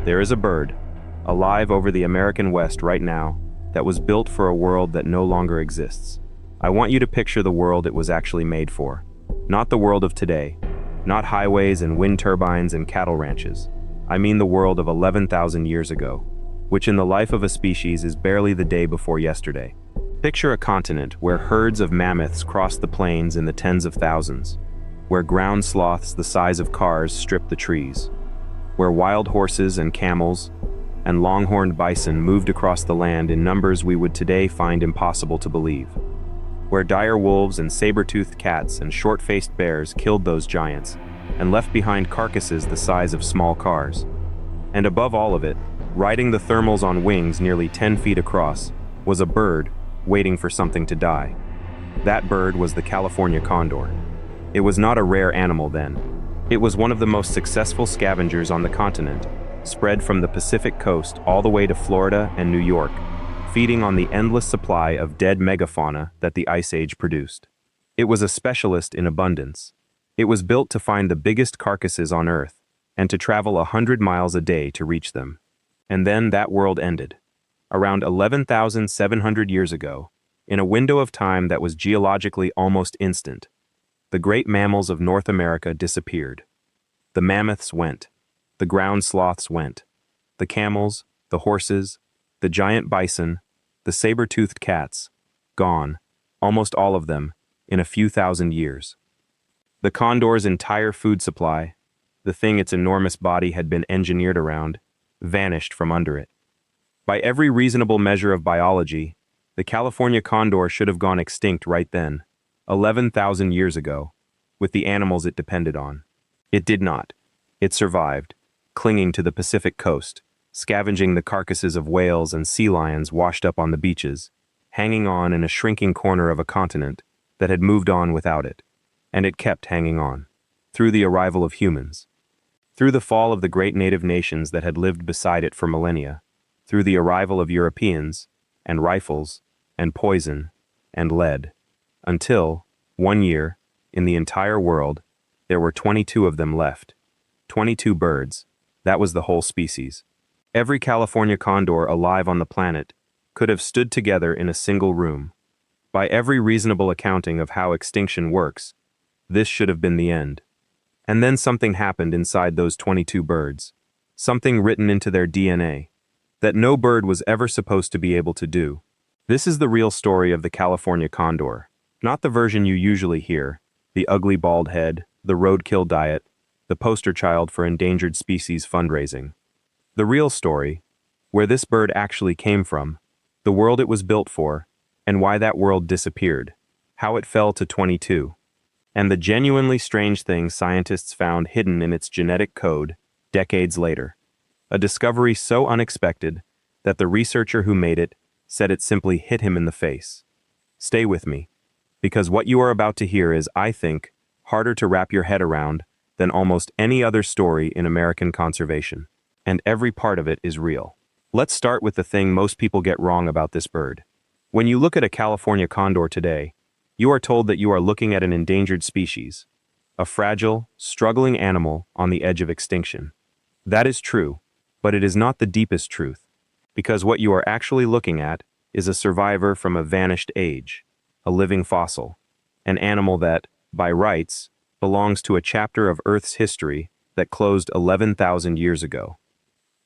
There is a bird, alive over the American West right now, that was built for a world that no longer exists. I want you to picture the world it was actually made for. Not the world of today, not highways and wind turbines and cattle ranches. I mean the world of 11,000 years ago, which in the life of a species is barely the day before yesterday. Picture a continent where herds of mammoths cross the plains in the tens of thousands, where ground sloths the size of cars strip the trees, where wild horses and camels and longhorned bison moved across the land in numbers we would today find impossible to believe, where dire wolves and saber-toothed cats and short-faced bears killed those giants and left behind carcasses the size of small cars. And above all of it, riding the thermals on wings nearly 10 feet across, was a bird waiting for something to die. That bird was the California condor. It was not a rare animal then. It was one of the most successful scavengers on the continent, spread from the Pacific coast all the way to Florida and New York, feeding on the endless supply of dead megafauna that the Ice Age produced. It was a specialist in abundance. It was built to find the biggest carcasses on Earth, and to travel 100 miles a day to reach them. And then that world ended. Around 11,700 years ago, in a window of time that was geologically almost instant, the great mammals of North America disappeared. The mammoths went. The ground sloths went. The camels, the horses, the giant bison, the saber-toothed cats, gone, almost all of them, in a few thousand years. The condor's entire food supply, the thing its enormous body had been engineered around, vanished from under it. By every reasonable measure of biology, the California condor should have gone extinct right then, 11,000 years ago, with the animals it depended on. It did not. It survived, clinging to the Pacific coast, scavenging the carcasses of whales and sea lions washed up on the beaches, hanging on in a shrinking corner of a continent that had moved on without it. And it kept hanging on, through the arrival of humans, through the fall of the great native nations that had lived beside it for millennia, through the arrival of Europeans, and rifles, and poison, and lead, until, one year, in the entire world, there were 22 of them left. 22 birds. That was the whole species. Every California condor alive on the planet could have stood together in a single room. By every reasonable accounting of how extinction works, this should have been the end. And then something happened inside those 22 birds. Something written into their DNA that no bird was ever supposed to be able to do. This is the real story of the California condor. Not the version you usually hear, the ugly bald head, the roadkill diet, the poster child for endangered species fundraising. The real story, where this bird actually came from, the world it was built for, and why that world disappeared, how it fell to 22, and the genuinely strange things scientists found hidden in its genetic code decades later. A discovery so unexpected that the researcher who made it said it simply hit him in the face. Stay with me, because what you are about to hear is, I think, harder to wrap your head around than almost any other story in American conservation. And every part of it is real. Let's start with the thing most people get wrong about this bird. When you look at a California condor today, you are told that you are looking at an endangered species, a fragile, struggling animal on the edge of extinction. That is true, but it is not the deepest truth, because what you are actually looking at is a survivor from a vanished age, a living fossil, an animal that, by rights, belongs to a chapter of Earth's history that closed 11,000 years ago.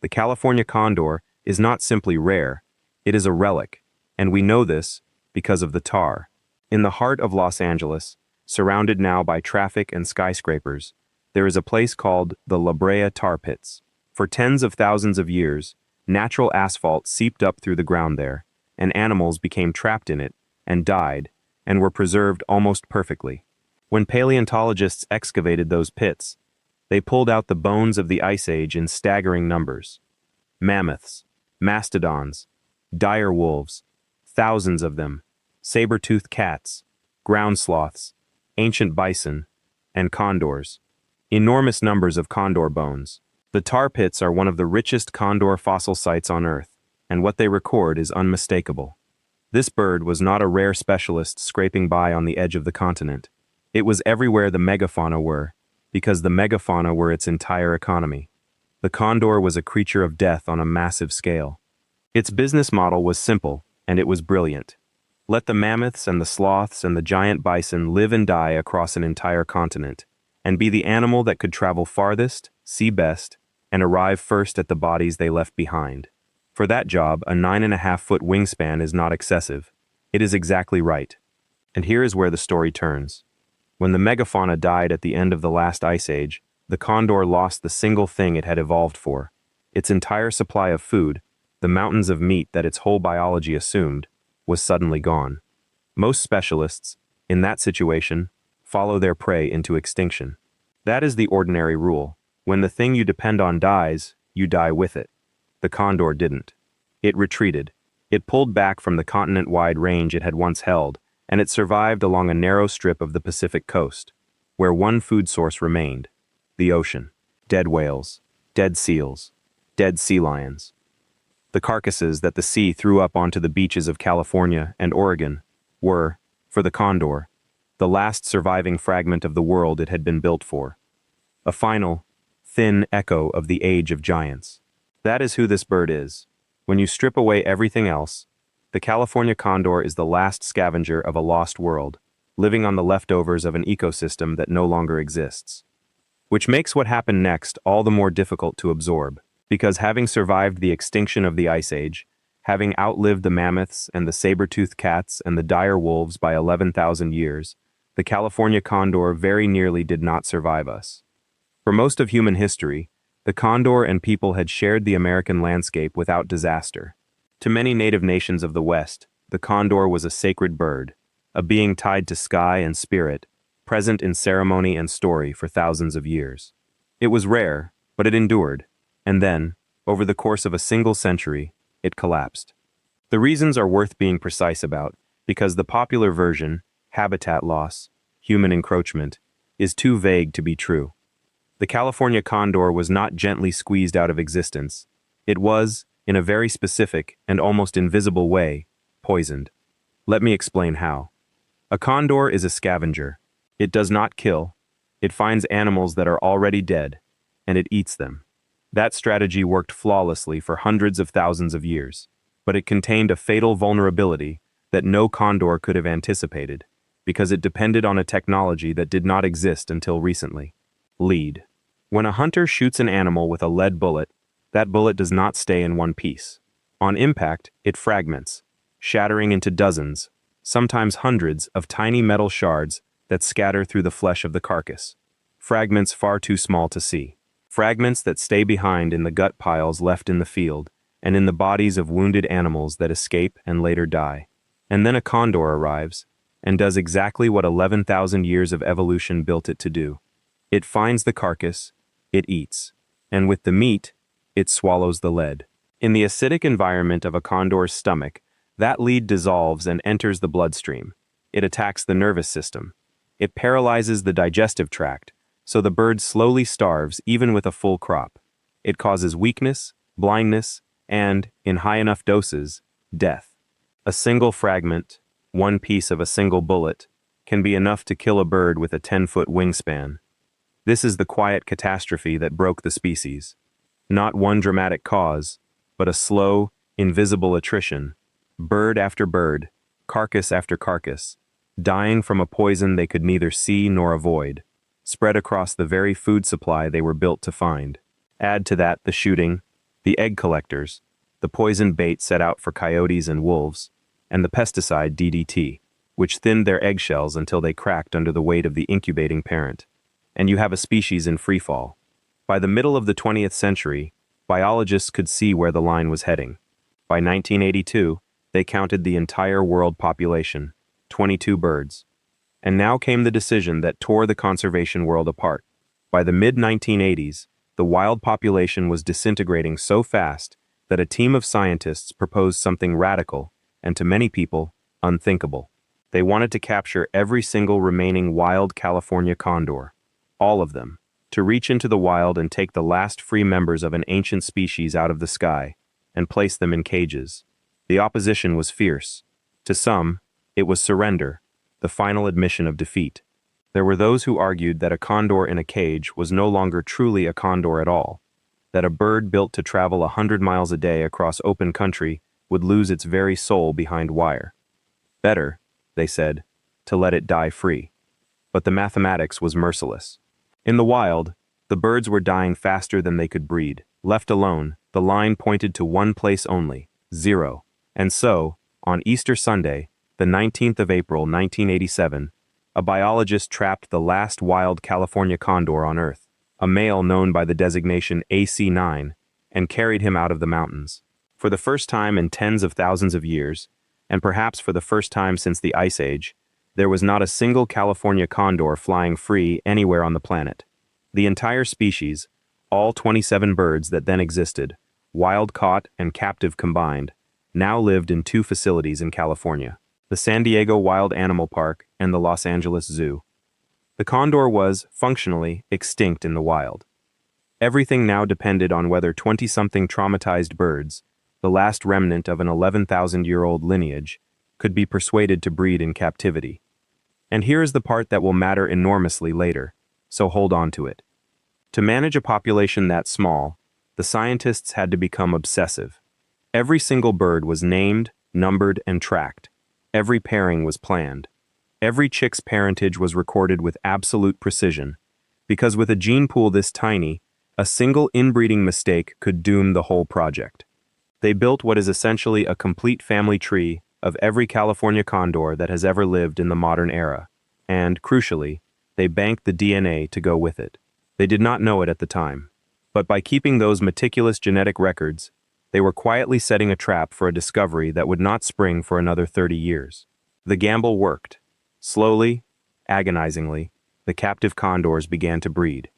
The California condor is not simply rare, it is a relic, and we know this because of the tar. In the heart of Los Angeles, surrounded now by traffic and skyscrapers, there is a place called the La Brea Tar Pits. For tens of thousands of years, natural asphalt seeped up through the ground there, and animals became trapped in it, and died, and were preserved almost perfectly. When paleontologists excavated those pits, they pulled out the bones of the Ice Age in staggering numbers. Mammoths, mastodons, dire wolves, thousands of them, saber-toothed cats, ground sloths, ancient bison, and condors. Enormous numbers of condor bones. The tar pits are one of the richest condor fossil sites on Earth, and what they record is unmistakable. This bird was not a rare specialist scraping by on the edge of the continent. It was everywhere the megafauna were, because the megafauna were its entire economy. The condor was a creature of death on a massive scale. Its business model was simple, and it was brilliant. Let the mammoths and the sloths and the giant bison live and die across an entire continent, and be the animal that could travel farthest, see best, and arrive first at the bodies they left behind. For that job, a 9.5-foot wingspan is not excessive. It is exactly right. And here is where the story turns. When the megafauna died at the end of the last ice age, the condor lost the single thing it had evolved for. Its entire supply of food, the mountains of meat that its whole biology assumed, was suddenly gone. Most specialists, in that situation, follow their prey into extinction. That is the ordinary rule. When the thing you depend on dies, you die with it. The condor didn't. It retreated. It pulled back from the continent-wide range it had once held, and it survived along a narrow strip of the Pacific coast, where one food source remained: the ocean. Dead whales, dead seals, dead sea lions. The carcasses that the sea threw up onto the beaches of California and Oregon were, for the condor, the last surviving fragment of the world it had been built for. A final, thin echo of the age of giants. That is who this bird is. When you strip away everything else, the California condor is the last scavenger of a lost world, living on the leftovers of an ecosystem that no longer exists. Which makes what happened next all the more difficult to absorb, because having survived the extinction of the Ice Age, having outlived the mammoths and the saber-toothed cats and the dire wolves by 11,000 years, the California condor very nearly did not survive us. For most of human history, the condor and people had shared the American landscape without disaster. To many native nations of the West, the condor was a sacred bird, a being tied to sky and spirit, present in ceremony and story for thousands of years. It was rare, but it endured, and then, over the course of a single century, it collapsed. The reasons are worth being precise about, because the popular version, habitat loss, human encroachment, is too vague to be true. The California condor was not gently squeezed out of existence. It was, in a very specific and almost invisible way, poisoned. Let me explain how. A condor is a scavenger. It does not kill. It finds animals that are already dead, and it eats them. That strategy worked flawlessly for hundreds of thousands of years, but it contained a fatal vulnerability that no condor could have anticipated, because it depended on a technology that did not exist until recently: lead. When a hunter shoots an animal with a lead bullet, that bullet does not stay in one piece. On impact, it fragments, shattering into dozens, sometimes hundreds, of tiny metal shards that scatter through the flesh of the carcass. Fragments far too small to see. Fragments that stay behind in the gut piles left in the field, and in the bodies of wounded animals that escape and later die. And then a condor arrives, and does exactly what 11,000 years of evolution built it to do. It finds the carcass, it eats, and with the meat, it swallows the lead. In the acidic environment of a condor's stomach, that lead dissolves and enters the bloodstream. It attacks the nervous system. It paralyzes the digestive tract, so the bird slowly starves even with a full crop. It causes weakness, blindness, and, in high enough doses, death. A single fragment, one piece of a single bullet, can be enough to kill a bird with a 10-foot wingspan. This is the quiet catastrophe that broke the species. Not one dramatic cause, but a slow, invisible attrition. Bird after bird, carcass after carcass, dying from a poison they could neither see nor avoid, spread across the very food supply they were built to find. Add to that the shooting, the egg collectors, the poisoned bait set out for coyotes and wolves, and the pesticide DDT, which thinned their eggshells until they cracked under the weight of the incubating parent. And you have a species in freefall. By the middle of the 20th century, biologists could see where the line was heading. By 1982, they counted the entire world population, 22 birds. And now came the decision that tore the conservation world apart. By the mid-1980s, the wild population was disintegrating so fast that a team of scientists proposed something radical and, to many people, unthinkable. They wanted to capture every single remaining wild California condor, all of them, to reach into the wild and take the last free members of an ancient species out of the sky and place them in cages. The opposition was fierce. To some, it was surrender, the final admission of defeat. There were those who argued that a condor in a cage was no longer truly a condor at all. that a bird built to travel 100 miles a day across open country would lose its very soul behind wire. Better, they said, to let it die free. But the mathematics was merciless. In the wild, the birds were dying faster than they could breed. Left alone, the line pointed to one place only, 0. And so, on Easter Sunday, the 19th of April, 1987, a biologist trapped the last wild California condor on Earth, a male known by the designation AC9, and carried him out of the mountains. For the first time in tens of thousands of years, and perhaps for the first time since the Ice Age, there was not a single California condor flying free anywhere on the planet. The entire species, all 27 birds that then existed, wild caught and captive combined, now lived in 2 facilities in California, the San Diego Wild Animal Park and the Los Angeles Zoo. The condor was, functionally, extinct in the wild. Everything now depended on whether 20-something traumatized birds, the last remnant of an 11,000-year-old lineage, could be persuaded to breed in captivity. And here is the part that will matter enormously later, so hold on to it. To manage a population that small, the scientists had to become obsessive. Every single bird was named, numbered, and tracked. Every pairing was planned. Every chick's parentage was recorded with absolute precision, because with a gene pool this tiny, a single inbreeding mistake could doom the whole project. They built what is essentially a complete family tree of every California condor that has ever lived in the modern era, and, crucially, they banked the DNA to go with it. They did not know it at the time, but by keeping those meticulous genetic records, they were quietly setting a trap for a discovery that would not spring for another 30 years. The gamble worked. Slowly, agonizingly, the captive condors began to breed.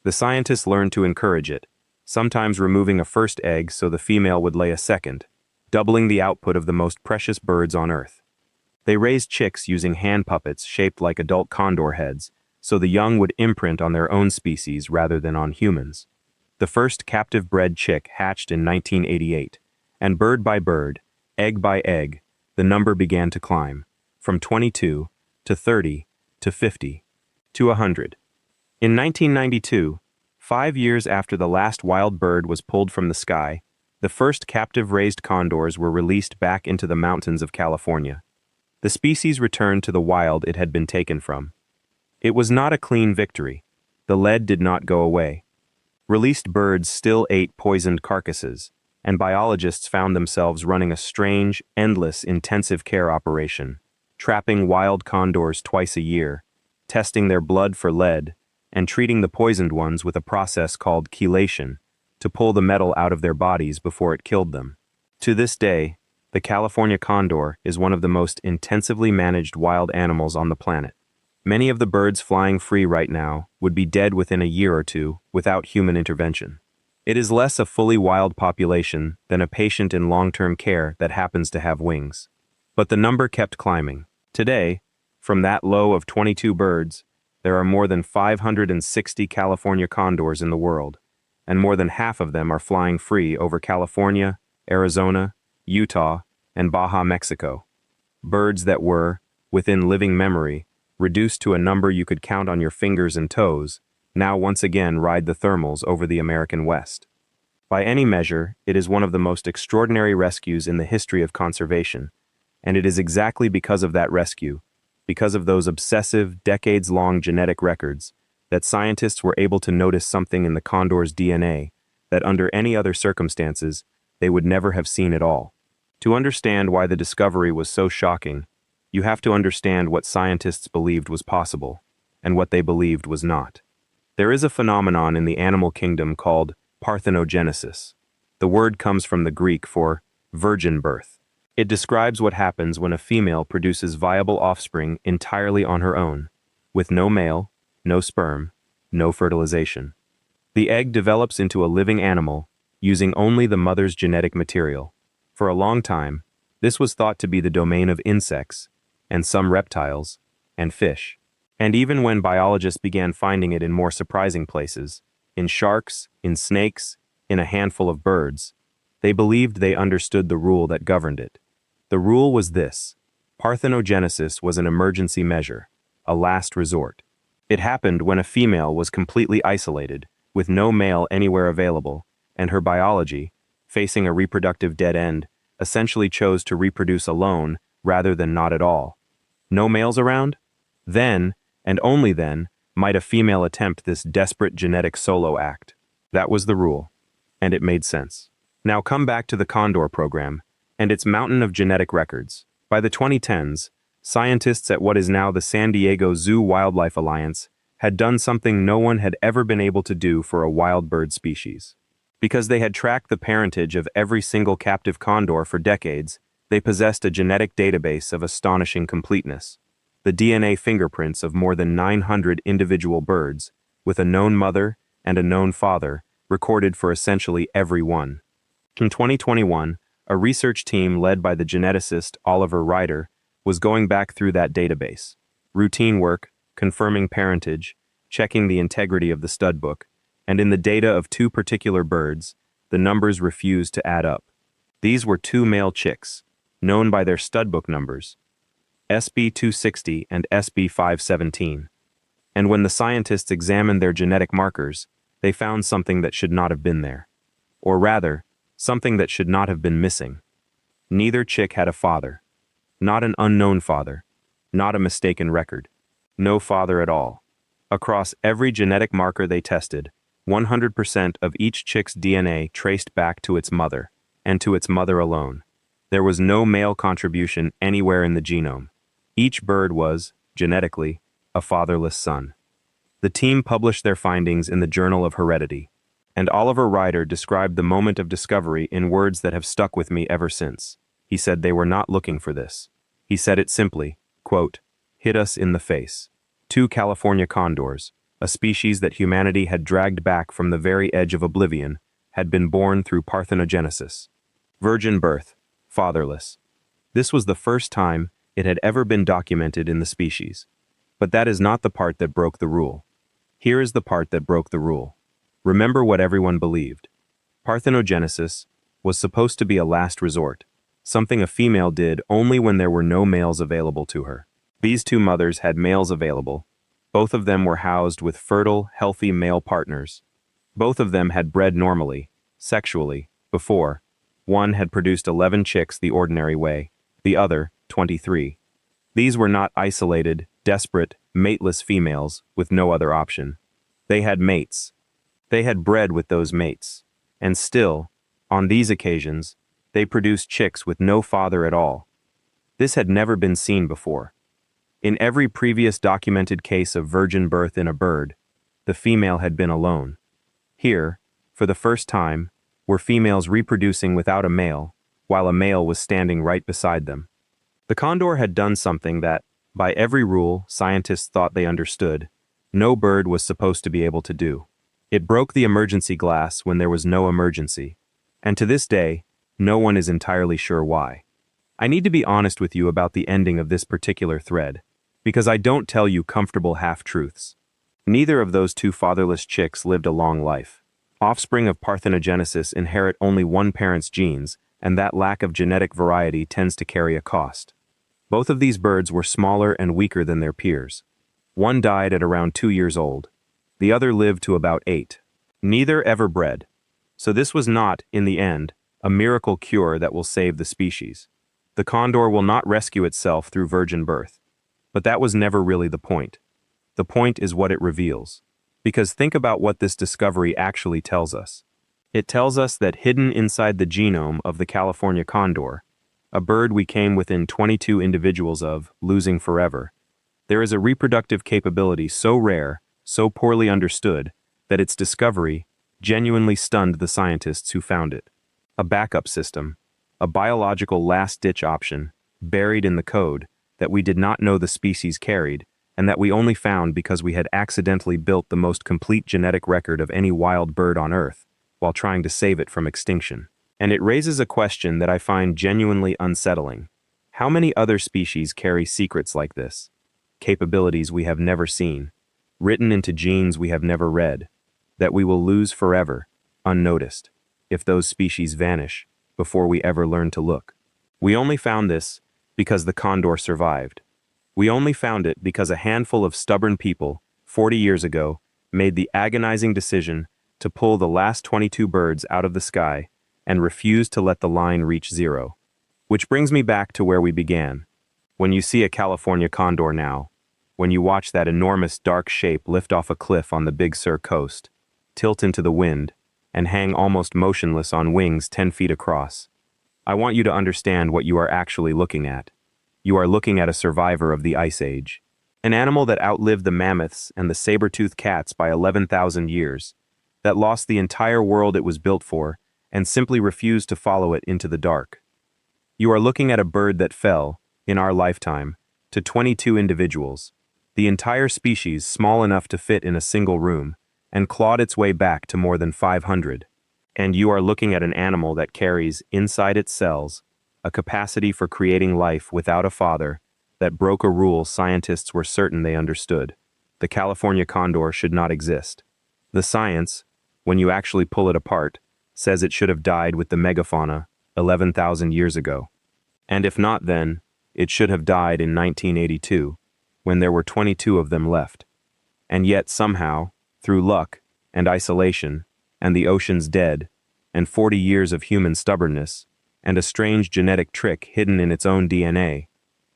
The scientists learned to encourage it, sometimes removing a first egg so the female would lay a second, doubling the output of the most precious birds on Earth. They raised chicks using hand puppets shaped like adult condor heads, so the young would imprint on their own species rather than on humans. The first captive-bred chick hatched in 1988, and bird by bird, egg by egg, the number began to climb, from 22 to 30 to 50 to 100. In 1992, 5 years after the last wild bird was pulled from the sky, the first captive-raised condors were released back into the mountains of California. The species returned to the wild it had been taken from. It was not a clean victory. The lead did not go away. Released birds still ate poisoned carcasses, and biologists found themselves running a strange, endless intensive care operation, trapping wild condors twice a year, testing their blood for lead, and treating the poisoned ones with a process called chelation to pull the metal out of their bodies before it killed them. To this day, the California condor is one of the most intensively managed wild animals on the planet. Many of the birds flying free right now would be dead within a year or two without human intervention. It is less a fully wild population than a patient in long-term care that happens to have wings. But the number kept climbing. Today, from that low of 22 birds, there are more than 560 California condors in the world, and more than half of them are flying free over California, Arizona, Utah, and Baja, Mexico. Birds that were, within living memory, reduced to a number you could count on your fingers and toes, now once again ride the thermals over the American West. By any measure, it is one of the most extraordinary rescues in the history of conservation, and it is exactly because of that rescue, because of those obsessive, decades-long genetic records, that scientists were able to notice something in the condor's DNA that under any other circumstances, they would never have seen at all. To understand why the discovery was so shocking, you have to understand what scientists believed was possible, and what they believed was not. There is a phenomenon in the animal kingdom called parthenogenesis. The word comes from the Greek for virgin birth. It describes what happens when a female produces viable offspring entirely on her own, with no male, no sperm, no fertilization. The egg develops into a living animal using only the mother's genetic material. For a long time, this was thought to be the domain of insects, and some reptiles, and fish. And even when biologists began finding it in more surprising places, in sharks, in snakes, in a handful of birds, they believed they understood the rule that governed it. The rule was this: parthenogenesis was an emergency measure, a last resort. It happened when a female was completely isolated, with no male anywhere available, and her biology, facing a reproductive dead end, essentially chose to reproduce alone rather than not at all. No males around? Then, and only then, might a female attempt this desperate genetic solo act. That was the rule, and it made sense. Now come back to the Condor program and its mountain of genetic records. By the 2010s, scientists at what is now the San Diego Zoo Wildlife Alliance had done something no one had ever been able to do for a wild bird species. Because they had tracked the parentage of every single captive condor for decades, they possessed a genetic database of astonishing completeness. The DNA fingerprints of more than 900 individual birds, with a known mother and a known father, recorded for essentially every one. In 2021, a research team led by the geneticist Oliver Ryder was going back through that database. Routine work, confirming parentage, checking the integrity of the stud book, and in the data of two particular birds, the numbers refused to add up. These were two male chicks, known by their stud book numbers, SB260 and SB517. And when the scientists examined their genetic markers, they found something that should not have been there. Or rather, something that should not have been missing. Neither chick had a father. Not an unknown father. Not a mistaken record. No father at all. Across every genetic marker they tested, 100% of each chick's DNA traced back to its mother, and to its mother alone. There was no male contribution anywhere in the genome. Each bird was, genetically, a fatherless son. The team published their findings in the Journal of Heredity, and Oliver Ryder described the moment of discovery in words that have stuck with me ever since. He said they were not looking for this. He said it simply, quote, "Hit us in the face." Two California condors, a species that humanity had dragged back from the very edge of oblivion, had been born through parthenogenesis. Virgin birth, fatherless. This was the first time it had ever been documented in the species. But that is not the part that broke the rule. Here is the part that broke the rule. Remember what everyone believed. Parthenogenesis was supposed to be a last resort, something a female did only when there were no males available to her. These two mothers had males available. Both of them were housed with fertile, healthy male partners. Both of them had bred normally, sexually, before. One had produced 11 chicks the ordinary way, the other, 23. These were not isolated, desperate, mateless females with no other option. They had mates. They had bred with those mates. And still, on these occasions, they produced chicks with no father at all. This had never been seen before. In every previous documented case of virgin birth in a bird, the female had been alone. Here, for the first time, were females reproducing without a male, while a male was standing right beside them. The condor had done something that, by every rule scientists thought they understood, no bird was supposed to be able to do. It broke the emergency glass when there was no emergency, and to this day, no one is entirely sure why. I need to be honest with you about the ending of this particular thread, because I don't tell you comfortable half-truths. Neither of those two fatherless chicks lived a long life. Offspring of parthenogenesis inherit only one parent's genes, and that lack of genetic variety tends to carry a cost. Both of these birds were smaller and weaker than their peers. One died at around 2 years old. The other lived to about 8. Neither ever bred. So this was not, in the end, a miracle cure that will save the species. The condor will not rescue itself through virgin birth. But that was never really the point. The point is what it reveals. Because think about what this discovery actually tells us. It tells us that hidden inside the genome of the California condor, a bird we came within 22 individuals of, losing forever, there is a reproductive capability so rare, so poorly understood, that its discovery genuinely stunned the scientists who found it. A backup system, a biological last-ditch option, buried in the code, that we did not know the species carried, and that we only found because we had accidentally built the most complete genetic record of any wild bird on Earth, while trying to save it from extinction. And it raises a question that I find genuinely unsettling. How many other species carry secrets like this? Capabilities we have never seen, written into genes we have never read, that we will lose forever, unnoticed, if those species vanish, before we ever learn to look. We only found this because the condor survived. We only found it because a handful of stubborn people, 40 years ago, made the agonizing decision to pull the last 22 birds out of the sky and refused to let the line reach zero. Which brings me back to where we began. When you see a California condor now, when you watch that enormous dark shape lift off a cliff on the Big Sur coast, tilt into the wind, and hang almost motionless on wings 10 feet across, I want you to understand what you are actually looking at. You are looking at a survivor of the Ice Age. An animal that outlived the mammoths and the saber-toothed cats by 11,000 years, that lost the entire world it was built for, and simply refused to follow it into the dark. You are looking at a bird that fell, in our lifetime, to 22 individuals, the entire species small enough to fit in a single room, and clawed its way back to more than 500. And you are looking at an animal that carries, inside its cells, a capacity for creating life without a father that broke a rule scientists were certain they understood. The California condor should not exist. The science, when you actually pull it apart, says it should have died with the megafauna 11,000 years ago. And if not then, it should have died in 1982, when there were 22 of them left. And yet somehow, through luck and isolation, and the ocean's dead, and 40 years of human stubbornness, and a strange genetic trick hidden in its own DNA,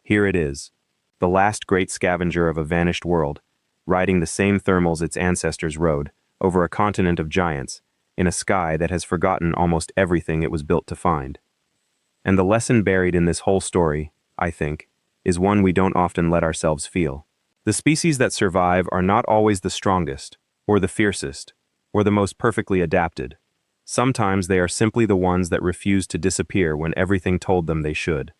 here it is, the last great scavenger of a vanished world, riding the same thermals its ancestors rode, over a continent of giants, in a sky that has forgotten almost everything it was built to find. And the lesson buried in this whole story, I think, is one we don't often let ourselves feel. The species that survive are not always the strongest, or the fiercest, or the most perfectly adapted. Sometimes they are simply the ones that refuse to disappear when everything told them they should.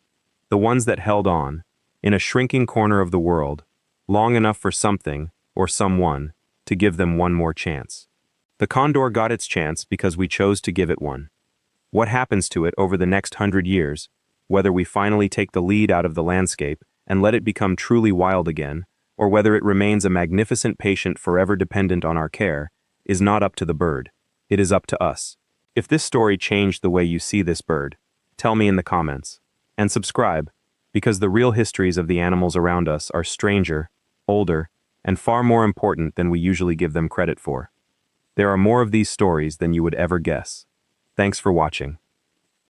The ones that held on, in a shrinking corner of the world, long enough for something, or someone, to give them one more chance. The condor got its chance because we chose to give it one. What happens to it over the next 100 years, whether we finally take the lead out of the landscape and let it become truly wild again, or whether it remains a magnificent patient forever dependent on our care, is not up to the bird. It is up to us. If this story changed the way you see this bird, tell me in the comments. And subscribe, because the real histories of the animals around us are stranger, older, and far more important than we usually give them credit for. There are more of these stories than you would ever guess. Thanks for watching.